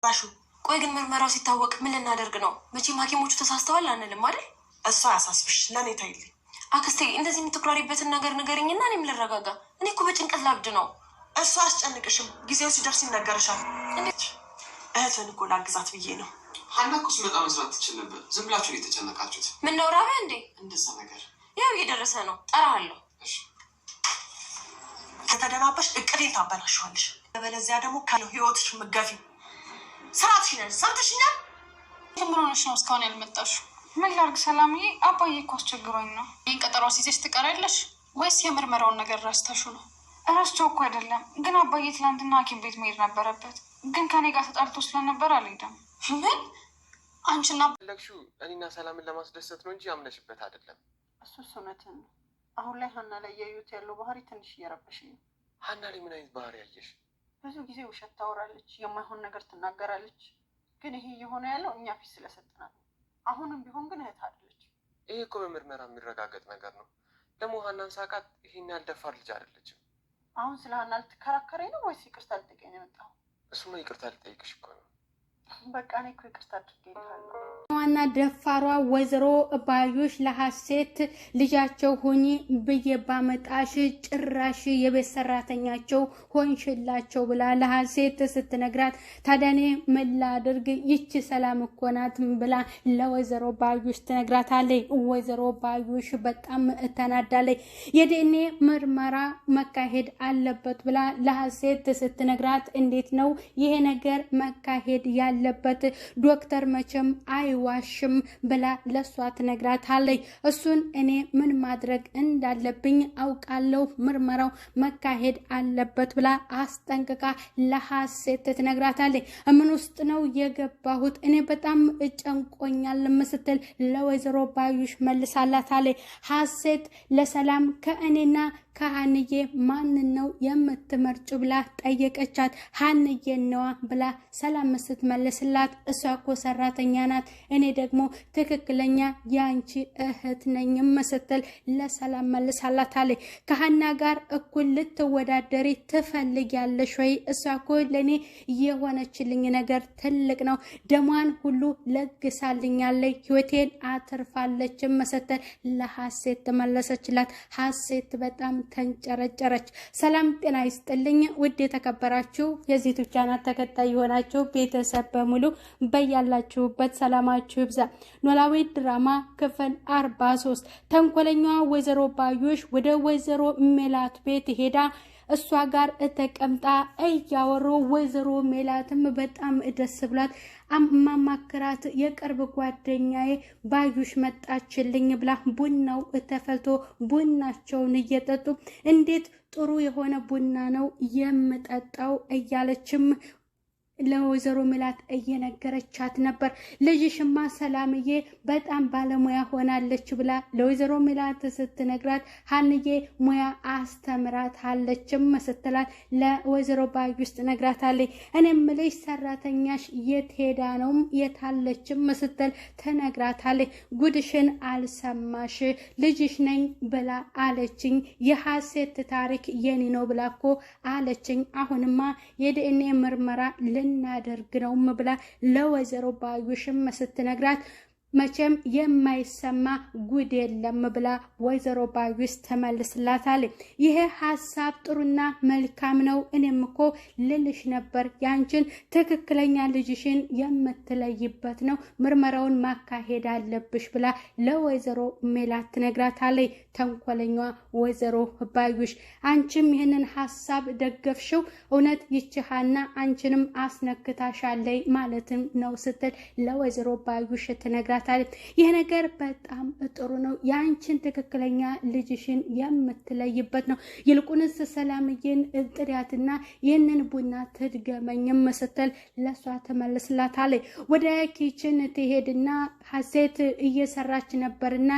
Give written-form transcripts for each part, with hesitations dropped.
ባሹ ቆይ ግን ምርመራው ሲታወቅ ምን ልናደርግ ነው? መቼም ሐኪሞቹ ተሳስተዋል አንልም አይደል? እሷ ያሳስብሽ፣ ለኔ ታይልኝ። አክስቴ እንደዚህ የምትኩራሪበትን ነገር ንገሪኝና እኔም ልረጋጋ። እኔ እኮ በጭንቀት ላብድ ነው። እሷ አስጨንቅሽም፣ ጊዜው ሲደርስ ይነገርሻል። እንዴት እህትን እኮ ላግዛት ብዬ ነው። ሀና እኮ ስመጣ መስራት ትችል ነበር። ዝም ብላችሁ የተጨነቃችሁት። ምን ነው ራበ እንዴ? እንደዛ ነገር ያው እየደረሰ ነው። ጠራሃለሁ። ከተደናበሽ እቅዴን ታበላሽዋለሽ። በለዚያ ደግሞ ካለው ህይወትሽ ምገፊ ስራትሽ ነን። ሰምተሽኛል? ምን ሆነሽ ነው እስካሁን ያልመጣሽው? ምን ላድርግ ሰላምዬ፣ አባዬ እኮ አስቸግሮኝ ነው። ይህን ቀጠሮ ሲይዘሽ ትቀሪያለሽ ወይስ የምርመራውን ነገር ረስተሹ ነው? እረስቸው እኮ አይደለም፣ ግን አባዬ ትላንትና ሐኪም ቤት መሄድ ነበረበት። ግን ከኔ ጋር ተጣልቶ ስለነበር አልሄደም። ምን አንቺና ፈለግሽው እኔና ሰላምን ለማስደሰት ነው እንጂ አምነሽበት አይደለም። እሱስ እውነትን ነው። አሁን ላይ ሀና ላይ እያዩት ያለው ባህሪ ትንሽ እየረበሽኝ ነው። ሀና ላይ ምን አይነት ባህሪ ያየሽ? ብዙ ጊዜ ውሸት ታወራለች፣ የማይሆን ነገር ትናገራለች። ግን ይሄ እየሆነ ያለው እኛ ፊት ስለሰጠናል። አሁንም ቢሆን ግን እህት አይደለች። ይሄ እኮ በምርመራ የሚረጋገጥ ነገር ነው። ደግሞ ሀናን ሳቃት ይሄን ያልደፋር ልጅ አይደለችም። አሁን ስለ ሀና ልትከራከረኝ ነው ወይስ ይቅርታ ልጠይቀኝ ነው የመጣኸው? እሱማ ይቅርታ ልጠይቅሽ እኮ ነው። በቃ እኔ እኮ ይቅርታ አድርጌልሃለሁ። ዋና ደፋሯ ወይዘሮ ባዩሽ ለሐሴት ልጃቸው ሁኚ ብዬ ባመጣሽ ጭራሽ የቤት ሰራተኛቸው ሆንሽላቸው ብላ ለሐሴት ስትነግራት ታዲያኔ ምን ላድርግ ይቺ ሰላም እኮ ናት ብላ ለወይዘሮ ባዩሽ ትነግራታለች። ወይዘሮ ባዩሽ በጣም ተናዳለች። የዲኤንኤ ምርመራ መካሄድ አለበት ብላ ለሐሴት ስትነግራት እንዴት ነው ይሄ ነገር መካሄድ ያለበት? ዶክተር መቼም አይዋሽም ብላ ለሷ ትነግራታለች። እሱን እኔ ምን ማድረግ እንዳለብኝ አውቃለሁ፣ ምርመራው መካሄድ አለበት ብላ አስጠንቅቃ ለሐሴት ትነግራታለች። ምን ውስጥ ነው የገባሁት? እኔ በጣም ጨንቆኛል ስትል ለወይዘሮ ባዩሽ መልሳላታለች። ሐሴት ለሰላም ከእኔና ከሀንዬ ማን ነው የምትመርጭ ብላ ጠየቀቻት። ሀንዬ ነዋ ብላ ሰላም ስትመልስላት እሷ እኮ ሰራተኛ ናት፣ እኔ ደግሞ ትክክለኛ ያንቺ እህት ነኝም ስትል ለሰላም መልሳላታለች። ከሀና ጋር እኩል ልትወዳደሪ ትፈልጊያለሽ ወይ? እሷ እኮ ለእኔ የሆነችልኝ ነገር ትልቅ ነው፣ ደሟን ሁሉ ለግሳልኛለች፣ ህይወቴን አትርፋለችም ስትል ለሐሴት ተመለሰችላት። ሐሴት በጣም ተንጨረጨረች። ሰላም ጤና ይስጥልኝ ውድ የተከበራችሁ የዚህ ቻናል ተከታይ የሆናችሁ ቤተሰብ በሙሉ በያላችሁበት ሰላማችሁ ይብዛ። ኖላዊ ድራማ ክፍል 43 ተንኮለኛዋ ወይዘሮ ባዩሽ ወደ ወይዘሮ ሜላት ቤት ሄዳ እሷ ጋር ተቀምጣ እያወሩ ወይዘሮ ሜላትም በጣም ደስ ብሏት ማማከራት የቅርብ ጓደኛዬ ባዩሽ መጣችልኝ ብላ ቡናው ተፈልቶ ቡናቸውን እየጠጡ እንዴት ጥሩ የሆነ ቡና ነው የምጠጣው እያለችም ለወይዘሮ ሜላት እየነገረቻት ነበር። ልጅሽማ ሰላምዬ በጣም ባለሙያ ሆናለች ብላ ለወይዘሮ ሜላት ስትነግራት ሀንዬ ሙያ አስተምራት አለችም ስትላት ለወይዘሮ ባዩሽ ትነግራታለች። እኔም ልጅ ሰራተኛሽ የት ሄዳ ነው የታለችም ስትል ትነግራታለች። ጉድሽን አልሰማሽ ልጅሽ ነኝ ብላ አለችኝ። የሐሴት ታሪክ የኔ ነው ብላ እኮ አለችኝ። አሁንማ የዲኤንኤ ምርመራ እናደርግ ነው ብላ ለወይዘሮ ባዩሽም ስትነግራት መቼም የማይሰማ ጉድ የለም ብላ ወይዘሮ ባዩሽ ተመልስላታለች። ይሄ ሐሳብ ጥሩና መልካም ነው፣ እኔም እኮ ልልሽ ነበር ያንቺን ትክክለኛ ልጅሽን የምትለይበት ነው፣ ምርመራውን ማካሄድ አለብሽ ብላ ለወይዘሮ ሜላት ትነግራታለች። ተንኮለኛዋ ወይዘሮ ባዩሽ አንቺም ይህንን ሐሳብ ደገፍሽው? እውነት ይችሃና አንቺንም አስነክታሻለች ማለትም ነው ስትል ለወይዘሮ ባዩሽ ትነግራታለች። ይህ ነገር በጣም ጥሩ ነው፣ ያንቺን ትክክለኛ ልጅሽን የምትለይበት ነው። ይልቁንስ ሰላምዬን ጥሪያትና ይህንን ቡና ትድገመኝም ስትል ለሷ ተመልስላታለች። ወደ ኪችን ትሄድና ሐሴት እየሰራች ነበርና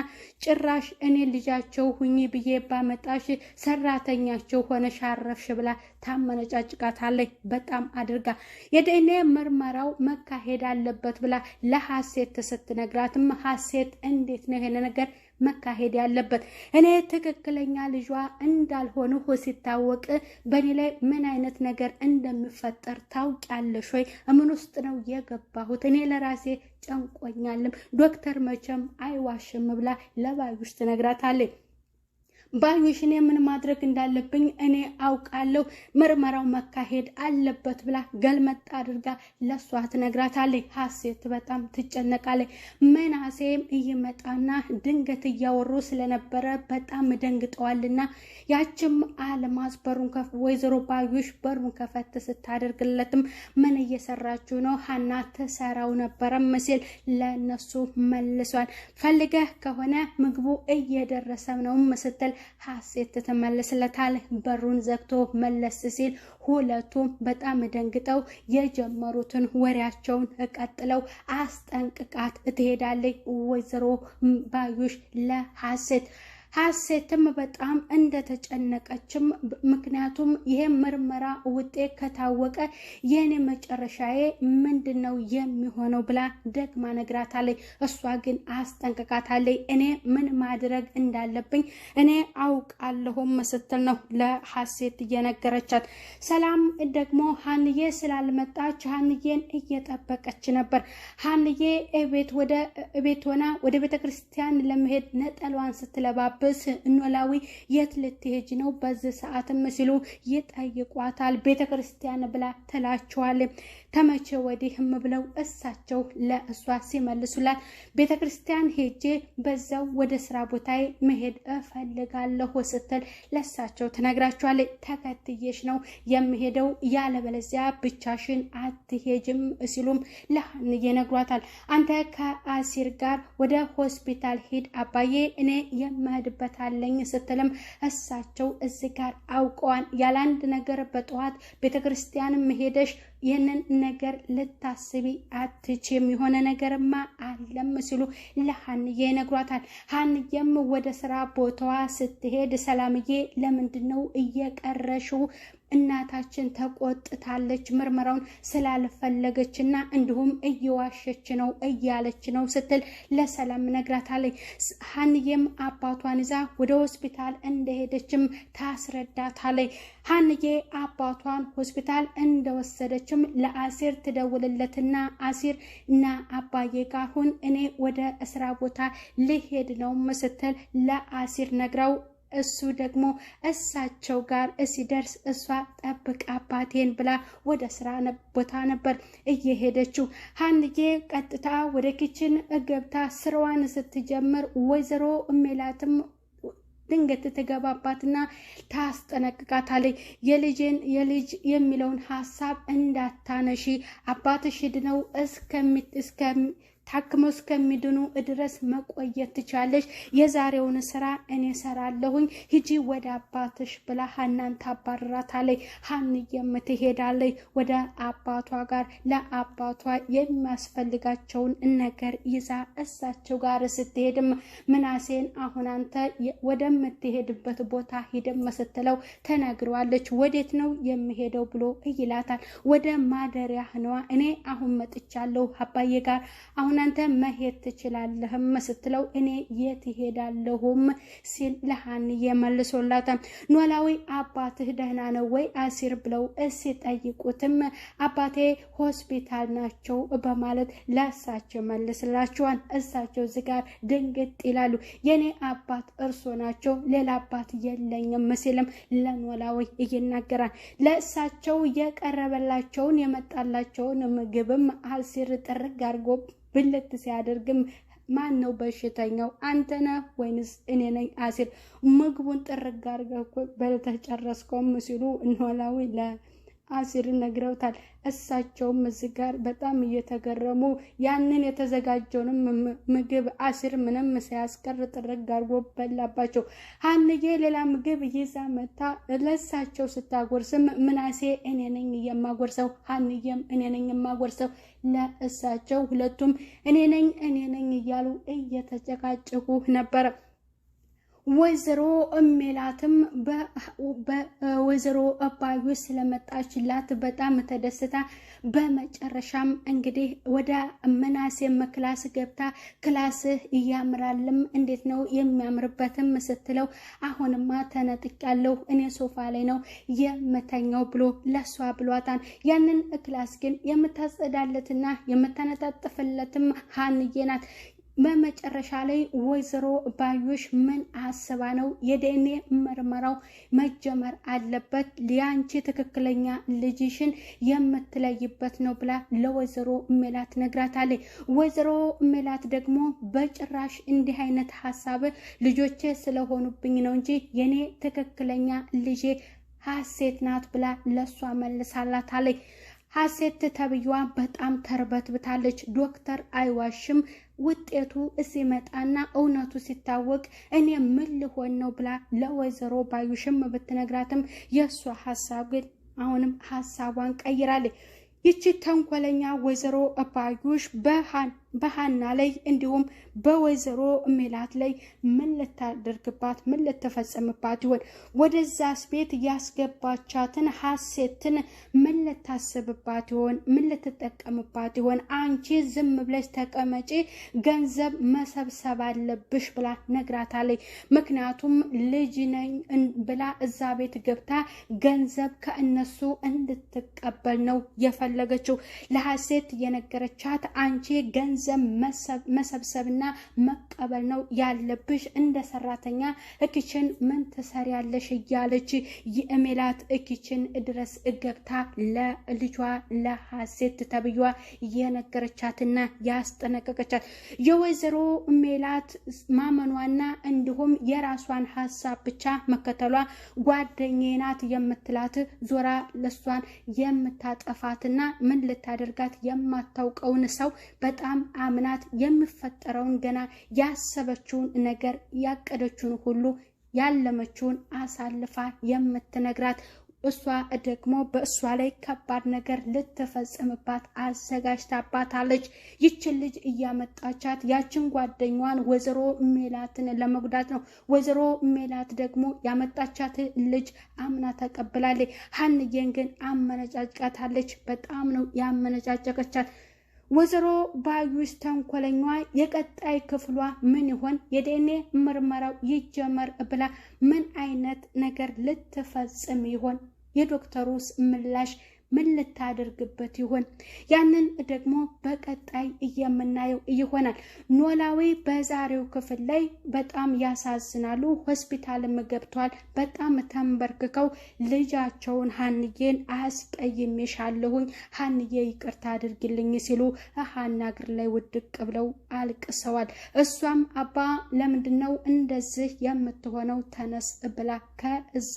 ጭራሽ እኔ ልጃቸው ሁኚ ብዬ ባመጣሽ ሰራተኛቸው ሆነሽ አረፍሽ ብላ ታመነጫጭቃታለች። በጣም አድርጋ የዲኤንኤ ምርመራው መካሄድ አለበት ብላ ለሐሴት ስትነግራት ስትነግራትም ሀሴት እንዴት ነው ይሄን ነገር መካሄድ ያለበት? እኔ ትክክለኛ ልጇ እንዳልሆንሁ ሲታወቅ በእኔ ላይ ምን አይነት ነገር እንደሚፈጠር ታውቂያለሽ ወይ? ምን ውስጥ ነው የገባሁት? እኔ ለራሴ ጨንቆኛልም። ዶክተር መቼም አይዋሽም ብላ ለባዩሽ ትነግራታለች። ባዩሽ እኔ ምን ማድረግ እንዳለብኝ እኔ አውቃለሁ፣ ምርመራው መካሄድ አለበት ብላ ገልመጥ አድርጋ ለሷ ትነግራታለች። ሀሴት በጣም ትጨነቃለች። ምናሴም እየመጣና ድንገት እያወሩ ስለነበረ በጣም ደንግጠዋልና ያችም አልማዝ በሩን ወይዘሮ ባዩሽ በሩን ከፈት ስታደርግለትም ምን እየሰራችሁ ነው? ሀና ተሰራው ነበረ ሲል ለነሱ መልሷል። ፈልገህ ከሆነ ምግቡ እየደረሰ ነው ስትል ሀሴት ትመልስለታል። በሩን ዘግቶ መለስ ሲል ሁለቱም በጣም ደንግጠው የጀመሩትን ወሬያቸውን ቀጥለው አስጠንቅቃት ትሄዳለች ወይዘሮ ባዩሽ ለሀሴት። ሀሴትም በጣም እንደተጨነቀችም ምክንያቱም ይሄ ምርመራ ውጤት ከታወቀ የኔ መጨረሻዬ ምንድነው የሚሆነው ብላ ደግማ ነግራታለች። እሷ ግን አስጠንቅቃታለች። እኔ ምን ማድረግ እንዳለብኝ እኔ አውቃለሁም ስትል ነው ለሀሴት እየነገረቻት። ሰላም ደግሞ ሀንዬ ስላልመጣች ሀንዬን እየጠበቀች ነበር። ሀንዬ ቤት ሆና ወደ ቤተክርስቲያን ለመሄድ ነጠሏን ስትለባብ ኖላዊ የት ልትሄጂ ነው በዚህ ሰዓትም ሲሉ ይጠይቋታል። ቤተክርስቲያን ብላ ትላቸዋለች። ተመቼ ወዲህም ብለው እሳቸው ለእሷ ሲመልሱላት ቤተክርስቲያን ሄጄ በዛው ወደ ስራ ቦታዬ መሄድ እፈልጋለሁ ስትል ለእሳቸው ትነግራቸዋለች። ተከትዬሽ ነው የምሄደው ያለበለዚያ ብቻሽን አትሄጅም ሲሉም ለሀንዬ ይነግሯታል። አንተ ከአሲር ጋር ወደ ሆስፒታል ሂድ አባዬ እኔ የምሄድበታለኝ ስትልም እሳቸው እዚህ ጋር አውቀዋል። ያላንድ ነገር በጠዋት ቤተክርስቲያን ሄደሽ ይህንን ነገር ልታስቢ አትችም፣ የሆነ ነገርማ አለም ሲሉ ለሀንዬ ይነግሯታል። ሀንዬም ወደ ስራ ቦታዋ ስትሄድ ሰላምዬ ለምንድነው እየቀረሽው? እናታችን ተቆጥታለች ምርመራውን ስላልፈለገችና እንዲሁም እየዋሸች ነው እያለች ነው ስትል ለሰላም ነግራታለች። ሀንዬም አባቷን ይዛ ወደ ሆስፒታል እንደሄደችም ታስረዳታለች። ሀንዬ አባቷን ሆስፒታል እንደወሰደችም ለአሲር ትደውልለትና አሲር እና አባዬ ጋር ሁን እኔ ወደ ስራ ቦታ ልሄድ ነው ስትል ለአሲር ነግራው እሱ ደግሞ እሳቸው ጋር ሲደርስ እሷ ጠብቅ አባቴን ብላ ወደ ስራ ቦታ ነበር እየሄደችው። ሀንዬ ቀጥታ ወደ ኪችን ገብታ ስራዋን ስትጀምር ወይዘሮ ሜላትም ድንገት ትገባባትና ታስጠነቅቃታለች። የልጅ የሚለውን ሀሳብ እንዳታነሺ አባትሽ ድነው ታክሞ እስከሚድኑ ድረስ መቆየት ትቻለሽ። የዛሬውን ስራ እኔ ሰራለሁኝ ሂጂ ወደ አባትሽ ብላ ሀናን ታባርራታለች። ሀንዬም ትሄዳለች ወደ አባቷ ጋር። ለአባቷ የሚያስፈልጋቸውን ነገር ይዛ እሳቸው ጋር ስትሄድም ምናሴን አሁን አንተ ወደምትሄድበት ቦታ ሂደም ስትለው ተነግረዋለች። ወዴት ነው የሚሄደው ብሎ ይላታል። ወደ ማደሪያ ነዋ እኔ አሁን መጥቻለሁ አባዬ ጋር አሁን አንተ መሄድ ትችላለህም ስትለው እኔ የት ሄዳለሁም ሲል ለሀንዬ መልሶላታል። ኖላዊ አባትህ ደህና ነው ወይ አሲር ብለው ሲጠይቁትም አባቴ ሆስፒታል ናቸው በማለት ለእሳቸው መልስላቸዋል። እሳቸው እዚህ ጋር ድንግጥ ይላሉ። የኔ አባት እርሶ ናቸው ሌላ አባት የለኝም ሲልም ለኖላዊ ይናገራል። ለእሳቸው የቀረበላቸውን የመጣላቸውን ምግብም አሲር ጥርግ አድርጎ ብልት ሲያደርግም ማን ነው በሽተኛው አንተ ነህ ወይንስ እኔ ነኝ? አሲር ምግቡን ጥርግ አድርገህ በልተህ ጨረስከውም ሲሉ ኖላዊ ለአሲር ነግረውታል። እሳቸውም እዚህ ጋር በጣም እየተገረሙ ያንን የተዘጋጀውንም ምግብ አሲር ምንም ሳያስቀር ጥርግ አድርጎ በላባቸው። ሀንዬ ሌላ ምግብ ይዛ መታ ለእሳቸው ስታጎርስም ምናሴ እኔ ነኝ የማጎርሰው፣ ሀንዬም እኔ ነኝ የማጎርሰው ለእሳቸው ሁለቱም እኔ ነኝ እያሉ እየተጨቃጨቁ ነበረ። ወይዘሮ ሜላትም በወይዘሮ ባዩሽ ስለመጣችላት በጣም ተደስታ በመጨረሻም እንግዲህ ወደ ምናሴ ክላስ ገብታ ክላስህ ያምራልም እንዴት ነው የሚያምርበትም ስትለው አሁንማ ተነጥቄያለሁ እኔ ሶፋ ላይ ነው የምተኛው ብሎ ለሷ ብሏታል። ያንን ክላስ ግን የምታጸዳለትና የምታነጣጥፍለትም ሀንዬ ናት። በመጨረሻ ላይ ወይዘሮ ባዩሽ ምን አስባ ነው የዲኤንኤ ምርመራው መጀመር አለበት ሊያንቺ ትክክለኛ ልጅሽን የምትለይበት ነው ብላ ለወይዘሮ ሜላት ነግራታለች። ወይዘሮ ሜላት ደግሞ በጭራሽ እንዲህ አይነት ሀሳብ ልጆቼ ስለሆኑብኝ ነው እንጂ የኔ ትክክለኛ ልጄ ሀሴት ናት ብላ ለሷ መልሳላታለች። ሀሴት ተብዬዋ በጣም ተርበትብታለች። ዶክተር አይዋሽም ውጤቱ ሲመጣና እውነቱ ሲታወቅ እኔ ምን ልሆን ነው ብላ ለወይዘሮ ባዩሽም ብትነግራትም የሷ ሀሳብ ግን አሁንም ሀሳቧን ቀይራለች። ይቺ ተንኮለኛ ወይዘሮ ባዩሽ በሃና ላይ እንዲሁም በወይዘሮ ሜላት ላይ ምን ልታደርግባት ምን ልትፈጽምባት ይሆን? ወደዛስ ቤት ያስገባቻትን ሀሴትን ምን ልታስብባት ይሆን? ምን ልትጠቀምባት ይሆን? አንቺ ዝም ብለሽ ተቀመጪ ገንዘብ መሰብሰብ አለብሽ ብላ ነግራታለች። ምክንያቱም ልጅ ነኝ ብላ እዛ ቤት ገብታ ገንዘብ ከእነሱ እንድትቀበል ነው የፈለገችው። ለሀሴት የነገረቻት አንቺ ገንዘብ መሰብሰብና መቀበል ነው ያለብሽ እንደ ሰራተኛ እኪችን ምን ትሰሪያለሽ እያለች የሜላት እኪችን ድረስ ገብታ ለልጇ ለሀሴት ተብዬዋ የነገረቻትና ያስጠነቀቀቻት የወይዘሮ ሜላት ማመኗና እንዲሁም የራሷን ሀሳብ ብቻ መከተሏ ጓደኛዬ ናት የምትላት ዞራ ለሷን የምታጠፋትና ምን ልታደርጋት የማታውቀውን ሰው በጣም አምናት የሚፈጠረውን ገና ያሰበችውን ነገር ያቀደችውን ሁሉ ያለመችውን አሳልፋ የምትነግራት እሷ ደግሞ በእሷ ላይ ከባድ ነገር ልትፈጽምባት አዘጋጅታባታለች። ይችን ልጅ እያመጣቻት ያችን ጓደኛዋን ወይዘሮ ሜላትን ለመጉዳት ነው። ወይዘሮ ሜላት ደግሞ ያመጣቻት ልጅ አምና ተቀብላለች። ሀንዬን ግን አመነጫጭቃታለች። በጣም ነው ያመነጫጨቀቻት። ወይዘሮ ባዩሽ ተንኮለኛዋ የቀጣይ ክፍሏ ምን ይሆን? የዲኤንኤ ምርመራው ይጀመር ብላ ምን አይነት ነገር ልትፈጽም ይሆን? የዶክተሩስ ምላሽ ምን ልታደርግበት ይሆን? ያንን ደግሞ በቀጣይ የምናየው ይሆናል። ኖላዊ በዛሬው ክፍል ላይ በጣም ያሳዝናሉ። ሆስፒታልም ገብቷል። በጣም ተንበርክከው ልጃቸውን ሀንዬን አስቀይሜሻለሁኝ ሀንዬ ይቅርታ አድርግልኝ ሲሉ ሀና እግር ላይ ውድቅ ብለው አልቅሰዋል። እሷም አባ ለምንድነው እንደዚህ የምትሆነው ተነስ ብላ ከዛ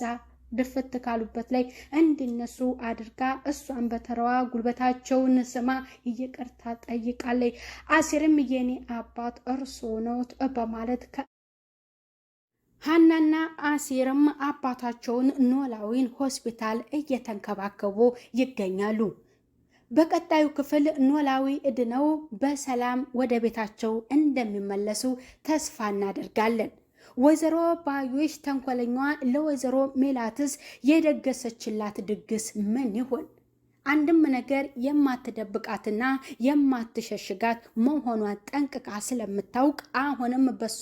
ድፍት ካሉበት ላይ እንዲነሱ አድርጋ እሷን በተራዋ ጉልበታቸውን ስማ ይቅርታ ጠይቃለች። አሲርም የኔ አባት እርሶ ነዎት በማለት ሀናና አሲርም አባታቸውን ኖላዊን ሆስፒታል እየተንከባከቡ ይገኛሉ። በቀጣዩ ክፍል ኖላዊ እድነው በሰላም ወደ ቤታቸው እንደሚመለሱ ተስፋ እናደርጋለን። ወይዘሮ ባዩሽ ተንኮለኛዋ ለወይዘሮ ሜላትስ የደገሰችላት ድግስ ምን ይሆን? አንድም ነገር የማትደብቃትና የማትሸሽጋት መሆኗን ጠንቅቃ ስለምታውቅ አሁንም በሷ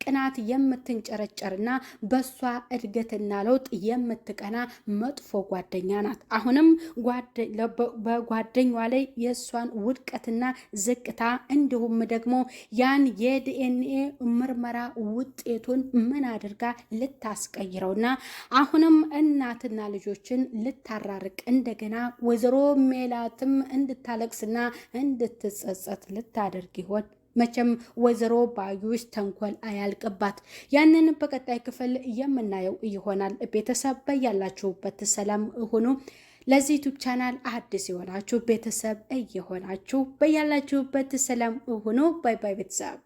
ቅናት የምትንጨረጨርና በሷ እድገትና ለውጥ የምትቀና መጥፎ ጓደኛ ናት። አሁንም በጓደኛዋ ላይ የሷን ውድቀትና ዝቅታ እንዲሁም ደግሞ ያን የዲኤንኤ ምርመራ ውጤቱን ምን አድርጋ ልታስቀይረውና አሁንም እናትና ልጆችን ልታራርቅ እንደገና ወይዘሮ ሜላትም እንድታለቅስና እንድትጸጸት ልታደርግ ይሆን? መቼም ወይዘሮ ባዩሽ ተንኮል አያልቅባት። ያንን በቀጣይ ክፍል የምናየው ይሆናል። ቤተሰብ በያላችሁበት ሰላም ሁኑ። ለዚህ ዩቲዩብ ቻናል አዲስ የሆናችሁ ቤተሰብ እየሆናችሁ በያላችሁበት ሰላም ሁኑ። ባይ ባይ ቤተሰብ።